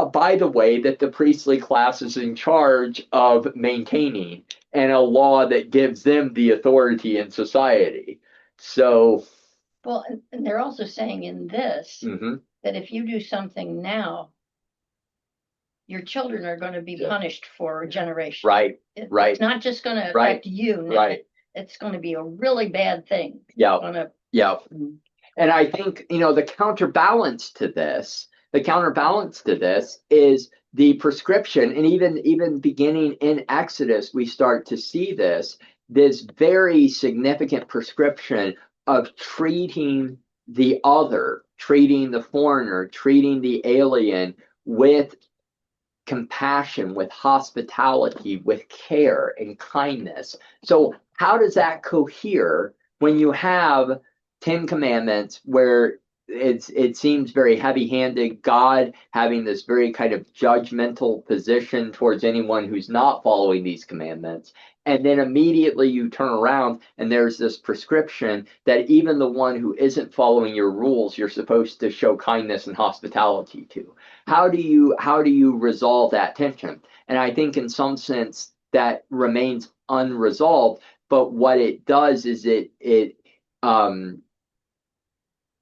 by the way, that the priestly class is in charge of maintaining, and a law that gives them the authority in society. So, well, and they're also saying in this, mm-hmm, that if you do something now, your children are going to be punished for a generation. Right. It's not just going to affect you. Right. It's going to be a really bad thing. Yeah. And I think, the counterbalance to this is the prescription. And even beginning in Exodus, we start to see this very significant prescription of treating the other, treating the foreigner, treating the alien with compassion, with hospitality, with care and kindness. So how does that cohere when you have 10 commandments where it seems very heavy-handed, God having this very kind of judgmental position towards anyone who's not following these commandments, and then immediately you turn around and there's this prescription that even the one who isn't following your rules, you're supposed to show kindness and hospitality to. How do you resolve that tension? And I think in some sense that remains unresolved, but what it does is it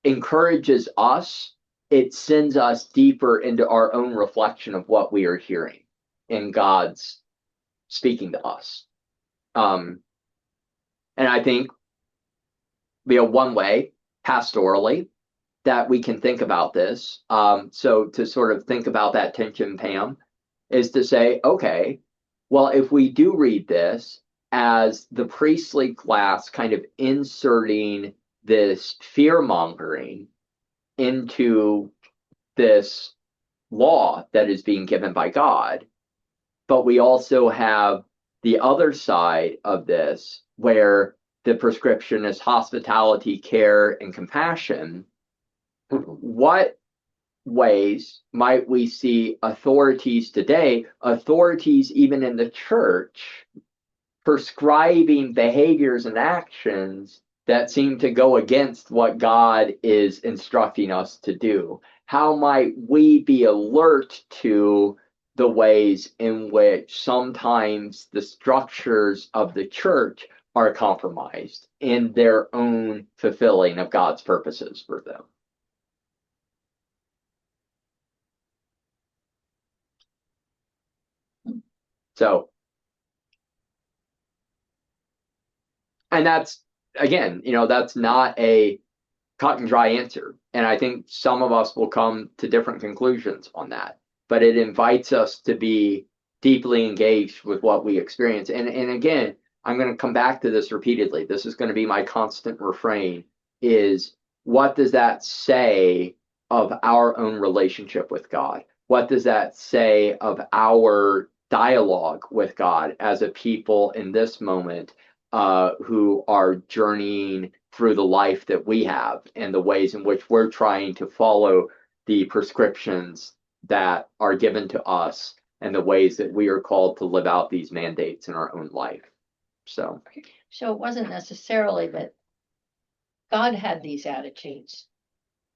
encourages us it sends us deeper into our own reflection of what we are hearing in God's speaking to us. And I think one way pastorally that we can think about this, so to sort of think about that tension, Pam, is to say, okay, well, if we do read this as the priestly class kind of inserting this fear mongering into this law that is being given by God, but we also have the other side of this where the prescription is hospitality, care, and compassion. What ways might we see authorities today, authorities even in the church, prescribing behaviors and actions that seem to go against what God is instructing us to do? How might we be alert to the ways in which sometimes the structures of the church are compromised in their own fulfilling of God's purposes for them? So, and that's, again, that's not a cut and dry answer. And I think some of us will come to different conclusions on that, but it invites us to be deeply engaged with what we experience. And again, I'm going to come back to this repeatedly. This is going to be my constant refrain, is what does that say of our own relationship with God? What does that say of our dialogue with God as a people in this moment who are journeying through the life that we have and the ways in which we're trying to follow the prescriptions that are given to us and the ways that we are called to live out these mandates in our own life. So it wasn't necessarily that God had these attitudes,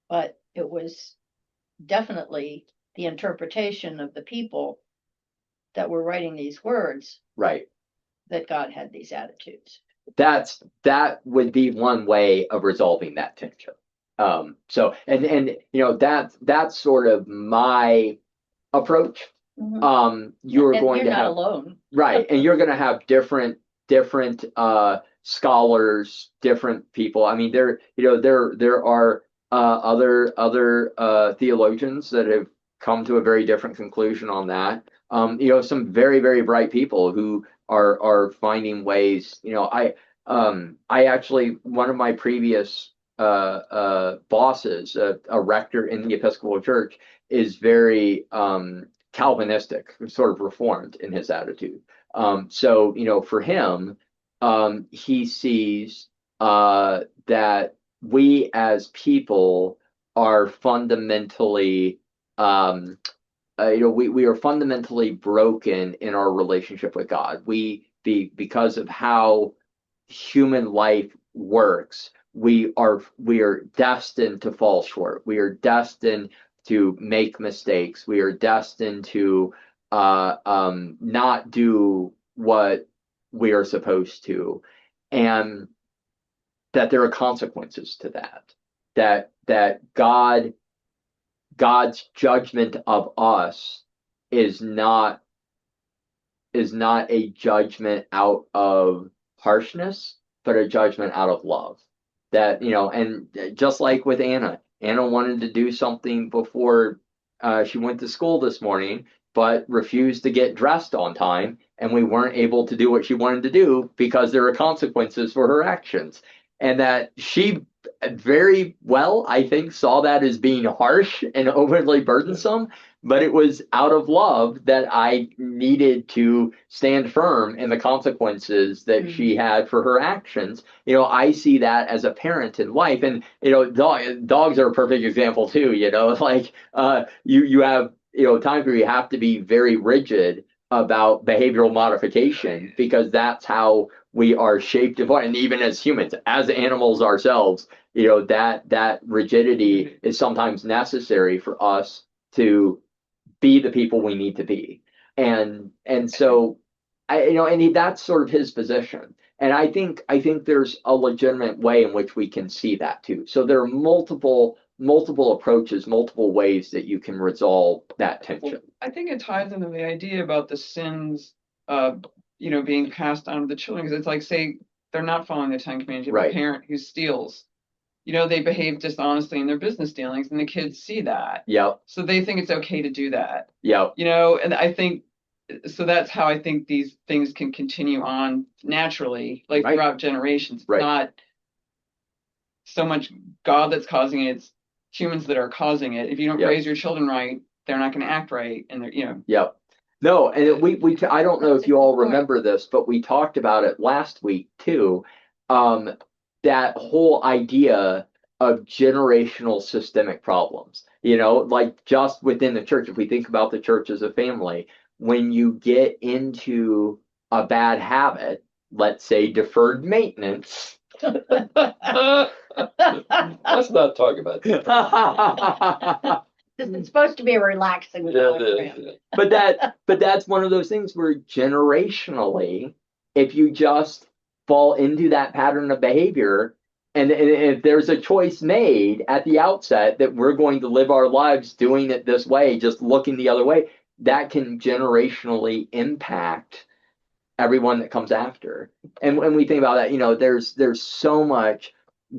but it was definitely the interpretation of the people that were writing these words, right, that God had these attitudes. That would be one way of resolving that tension. So that's sort of my approach. Mm-hmm. You're going to not have alone, right, and you're going to have different scholars, different people. I mean, there are other theologians that have come to a very different conclusion on that. Some very, very bright people who are finding ways. I actually, one of my previous bosses, a rector in the Episcopal Church, is very Calvinistic, sort of reformed in his attitude. So for him, he sees that we as people are fundamentally we are fundamentally broken in our relationship with God. Because of how human life works, we are destined to fall short. We are destined to make mistakes. We are destined to not do what we are supposed to, and that there are consequences to that. That God's judgment of us is not a judgment out of harshness, but a judgment out of love. That, and just like with Anna wanted to do something before she went to school this morning, but refused to get dressed on time, and we weren't able to do what she wanted to do because there are consequences for her actions. And that she very well, I think, saw that as being harsh and overly burdensome, but it was out of love that I needed to stand firm in the consequences that she had for her actions. I see that as a parent in life, and dogs are a perfect example too. Like you have times where you have to be very rigid about behavioral modification because that's how we are shaped, and even as humans, as animals ourselves, that rigidity is sometimes necessary for us to be the people we need to be. And so that's sort of his position. And I think there's a legitimate way in which we can see that too. So there are multiple multiple approaches, multiple ways that you can resolve that tension. Well, I think it ties into the idea about the sins, being passed on to the children. Because it's like, say, they're not following the Ten Commandments. You have a parent who steals. They behave dishonestly in their business dealings, and the kids see that. Yep. So they think it's okay to do that. Yep. And I think, so that's how I think these things can continue on naturally, like throughout generations. It's not so much God that's causing it, it's humans that are causing it. If you don't raise your children right, they're not going to act right. And Yep. No, and I don't know if you all remember this, but we talked about it last week too. That whole idea of generational systemic problems, like just within the church. If we think about the church as a family, when you get into a bad habit, let's say deferred maintenance. Let's not talk about that. This is supposed to be a relaxing program. But that's one of those things where generationally, if you just fall into that pattern of behavior, and if there's a choice made at the outset that we're going to live our lives doing it this way, just looking the other way, that can generationally impact everyone that comes after. And when we think about that, there's so much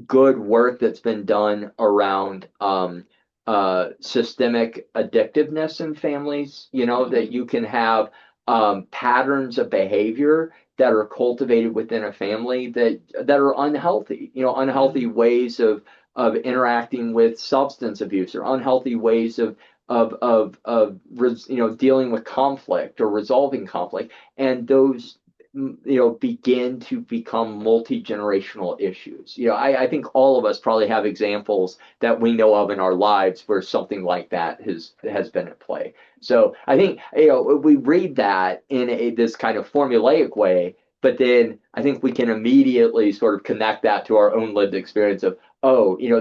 good work that's been done around systemic addictiveness in families, that you can have patterns of behavior that are cultivated within a family that are unhealthy, unhealthy ways of interacting with substance abuse, or unhealthy ways of dealing with conflict or resolving conflict, and those begin to become multi-generational issues. I think all of us probably have examples that we know of in our lives where something like that has been at play. So I think we read that in this kind of formulaic way, but then I think we can immediately sort of connect that to our own lived experience of,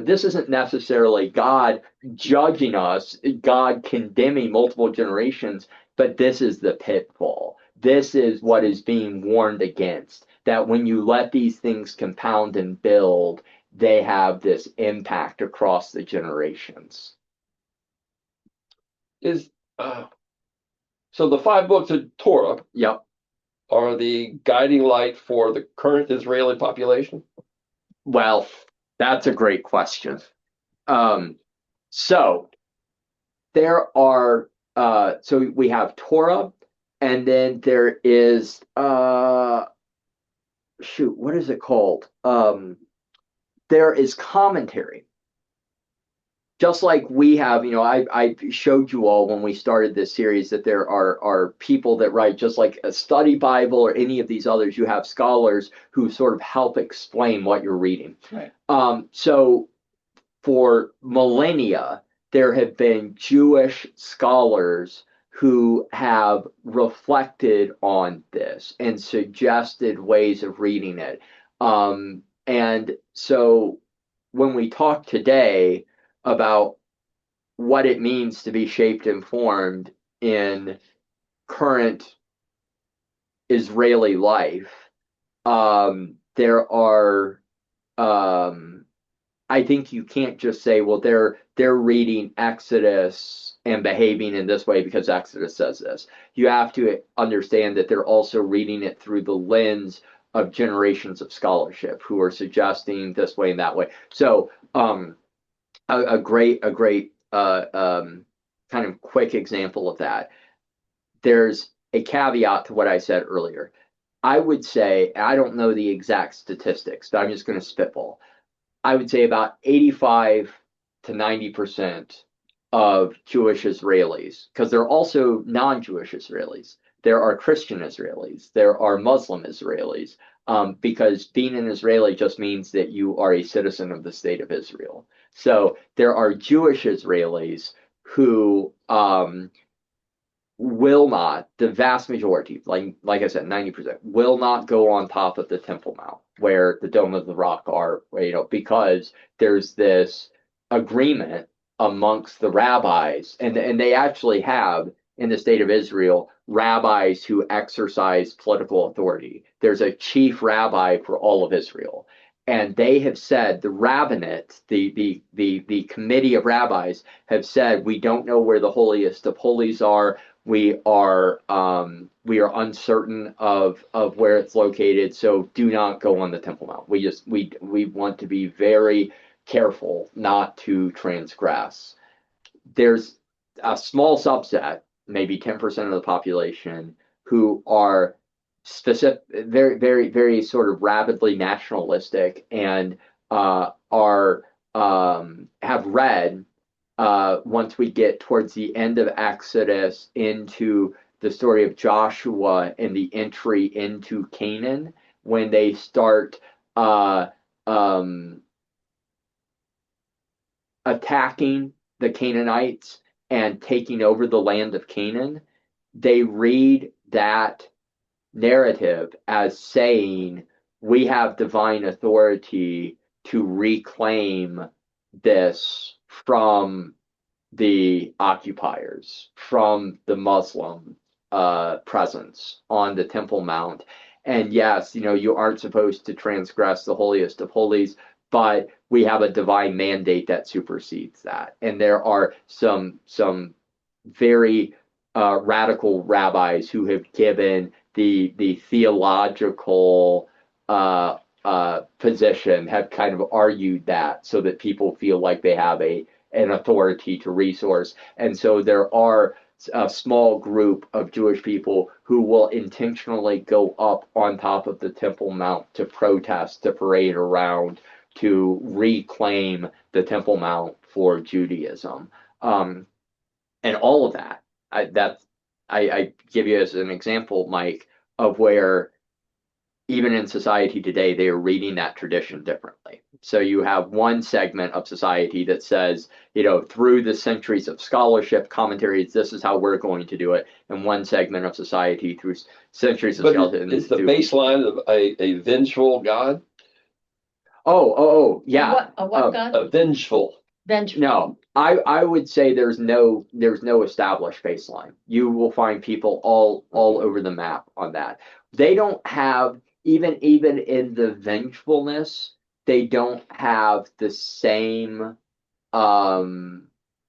this isn't necessarily God judging us, God condemning multiple generations, but this is the pitfall. This is what is being warned against, that when you let these things compound and build, they have this impact across the generations. So the 5 books of Torah are the guiding light for the current Israeli population? Well, that's a great question. So there are, so we have Torah, and then there is, what is it called? There is commentary. Just like we have, I showed you all when we started this series that there are people that write, just like a study Bible or any of these others, you have scholars who sort of help explain what you're reading. Right. So for millennia, there have been Jewish scholars who have reflected on this and suggested ways of reading it. And so when we talk today about what it means to be shaped and formed in current Israeli life, there are, I think you can't just say, well, they're reading Exodus and behaving in this way because Exodus says this. You have to understand that they're also reading it through the lens of generations of scholarship who are suggesting this way and that way. So a great kind of quick example of that. There's a caveat to what I said earlier. I would say, I don't know the exact statistics, but I'm just going to spitball. I would say about 85 to 90% of Jewish Israelis, because there are also non-Jewish Israelis. There are Christian Israelis. There are Muslim Israelis, because being an Israeli just means that you are a citizen of the state of Israel. So there are Jewish Israelis who will not, the vast majority, like I said, 90%, will not go on top of the Temple Mount where the Dome of the Rock are, because there's this agreement amongst the rabbis, and they actually have in the state of Israel rabbis who exercise political authority. There's a chief rabbi for all of Israel. And they have said, the rabbinate, the committee of rabbis have said, we don't know where the holiest of holies are. We are uncertain of where it's located, so do not go on the Temple Mount. We want to be very careful not to transgress. There's a small subset, maybe 10% of the population, who are specific, very, very, very sort of rabidly nationalistic, and have read, once we get towards the end of Exodus into the story of Joshua and the entry into Canaan, when they start attacking the Canaanites and taking over the land of Canaan, they read that narrative as saying, we have divine authority to reclaim this from the occupiers, from the Muslim presence on the Temple Mount. And yes, you aren't supposed to transgress the holiest of holies, but we have a divine mandate that supersedes that. And there are some very radical rabbis who have given the theological position, have kind of argued that, so that people feel like they have an authority to resource. And so there are a small group of Jewish people who will intentionally go up on top of the Temple Mount to protest, to parade around, to reclaim the Temple Mount for Judaism. And all of that, I give you as an example, Mike, of where even in society today, they are reading that tradition differently. So you have one segment of society that says, through the centuries of scholarship, commentaries, this is how we're going to do it. And one segment of society through centuries of scholarship. Is the baseline of a vengeful God? Yeah. What God? A vengeful. Vengeful. No, I would say there's no established baseline. You will find people all over the map on that. They don't have, even in the vengefulness, they don't have the same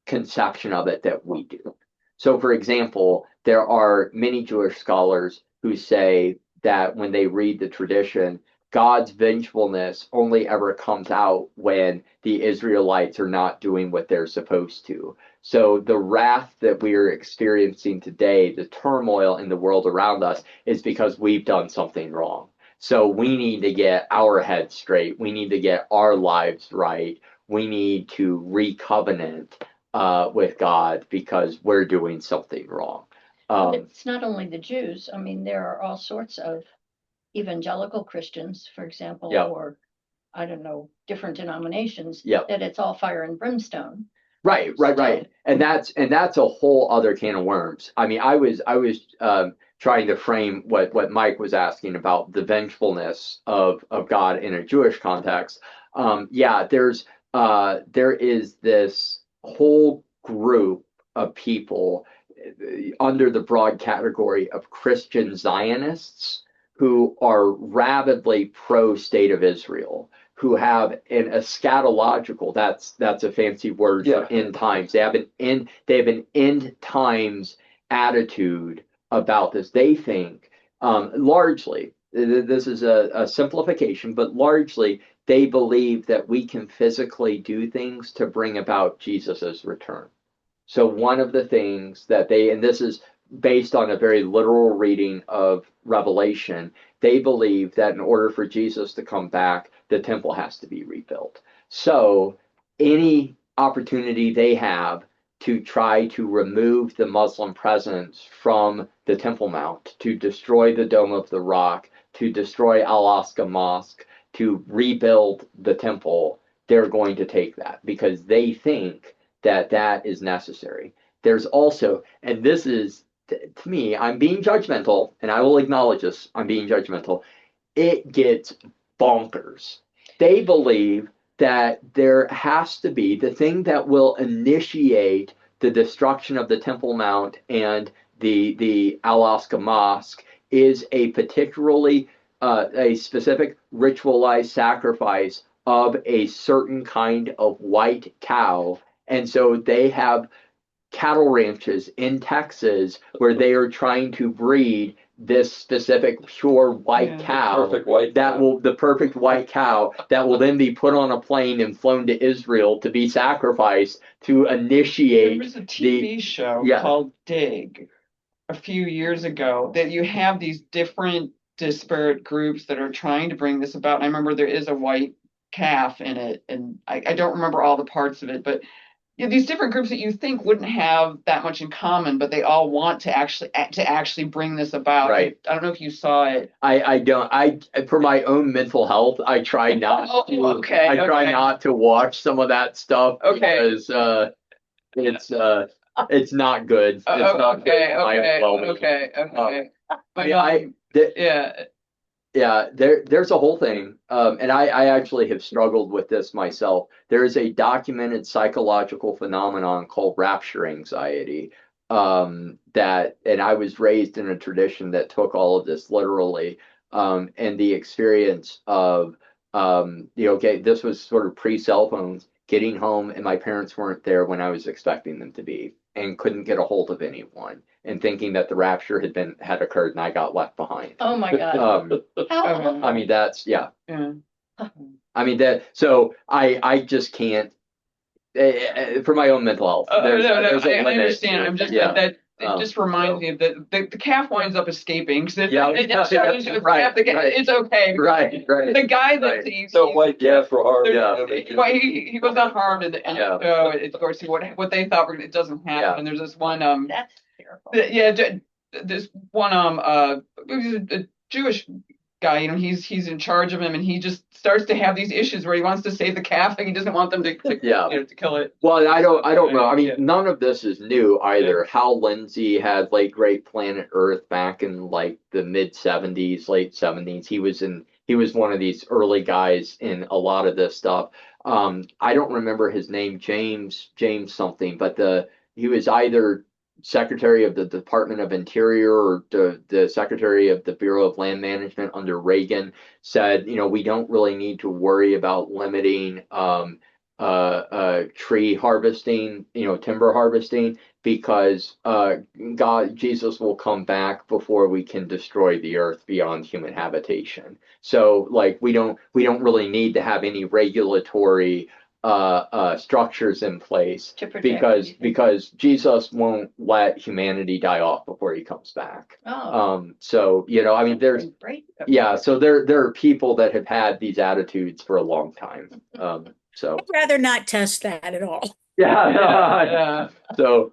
conception of it that we do. So, for example, there are many Jewish scholars who say that when they read the tradition, God's vengefulness only ever comes out when the Israelites are not doing what they're supposed to. So the wrath that we're experiencing today, the turmoil in the world around us, is because we've done something wrong. So we need to get our heads straight. We need to get our lives right. We need to re-covenant with God because we're doing something wrong. It's not only the Jews. I mean, there are all sorts of evangelical Christians, for example, or I don't know, different denominations, that it's all fire and brimstone. Right. And that's a whole other can of worms. I mean, I was trying to frame what Mike was asking about the vengefulness of God in a Jewish context. There is this whole group of people under the broad category of Christian Zionists who are rabidly pro-state of Israel, who have an eschatological, that's a fancy word for end times. They have an end times attitude about this. They think, largely, this is a simplification, but largely they believe that we can physically do things to bring about Jesus's return. So one of the things that and this is based on a very literal reading of Revelation, they believe that in order for Jesus to come back, the temple has to be rebuilt. So any opportunity they have to try to remove the Muslim presence from the Temple Mount, to destroy the Dome of the Rock, to destroy Al-Aqsa Mosque, to rebuild the temple, they're going to take that because they think that is necessary. There's also, and this is, to me, I'm being judgmental, and I will acknowledge this, I'm being judgmental. It gets bonkers. They believe that there has to be the thing that will initiate the destruction of the Temple Mount and the Al-Aqsa Mosque is a particularly a specific ritualized sacrifice of a certain kind of white cow. And so they have cattle ranches in Texas where they are trying to breed this specific pure white cow Perfect white that cow. will the perfect white cow that will then be put on a plane and flown to Israel to be sacrificed to There initiate was a TV show yeah. called Dig a few years ago that you have these different disparate groups that are trying to bring this about. And I remember there is a white calf in it, and I don't remember all the parts of it, but these different groups that you think wouldn't have that much in common, but they all want to actually bring this about. Right. I don't know if you saw it. I don't for my own mental health I try not I try not to watch some of that stuff because it's not good. It's not good for my well-being. Yeah, there's a whole thing, and I actually have struggled with this myself. There is a documented psychological phenomenon called rapture anxiety, that, and I was raised in a tradition that took all of this literally, and the experience of, this was sort of pre-cell phones, getting home and my parents weren't there when I was expecting them to be, and couldn't get a hold of anyone, and thinking that the rapture had occurred and I got left behind. Oh my God. How awful. I mean, that's Yeah. I mean so I just can't for my own mental health. I limit understand. to- I'm just yeah. that it just reminds me of the calf winds up escaping because Right. it's okay. Right. The guy that sees So white calf for harm. well, he was not harmed, and of course what they thought it doesn't happen. Yeah. And there's this one That's terrible. this one he's a Jewish guy, he's in charge of him, and he just starts to have these issues where he wants to save the calf and he doesn't want them to kill it. Well, I don't know. I mean, none of this is new either. Hal Lindsey had like Great Planet Earth back in like the mid 70s, late 70s. He was one of these early guys in a lot of this stuff. I don't remember his name, James something, but he was either Secretary of the Department of Interior or the Secretary of the Bureau of Land Management under Reagan, said, we don't really need to worry about limiting tree harvesting, timber harvesting, because Jesus will come back before we can destroy the earth beyond human habitation. So like we don't really need to have any regulatory structures in place because Jesus won't let humanity die off before he comes back. So I mean, there's so there are people that have had these attitudes for a long time. So I'd rather not test that at all. Yeah. So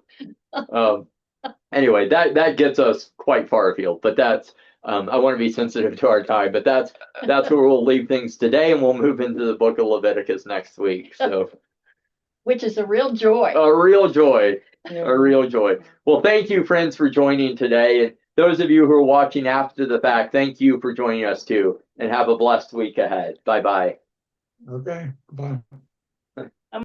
anyway, that gets us quite far afield, but that's I want to be sensitive to our time, but that's where we'll leave things today, and we'll move into the book of Leviticus next week. So, which is a real joy. A real joy. A real joy. Well, thank you, friends, for joining today, and those of you who are watching after the fact, thank you for joining us too, and have a blessed week ahead. Bye-bye. Okay, bye.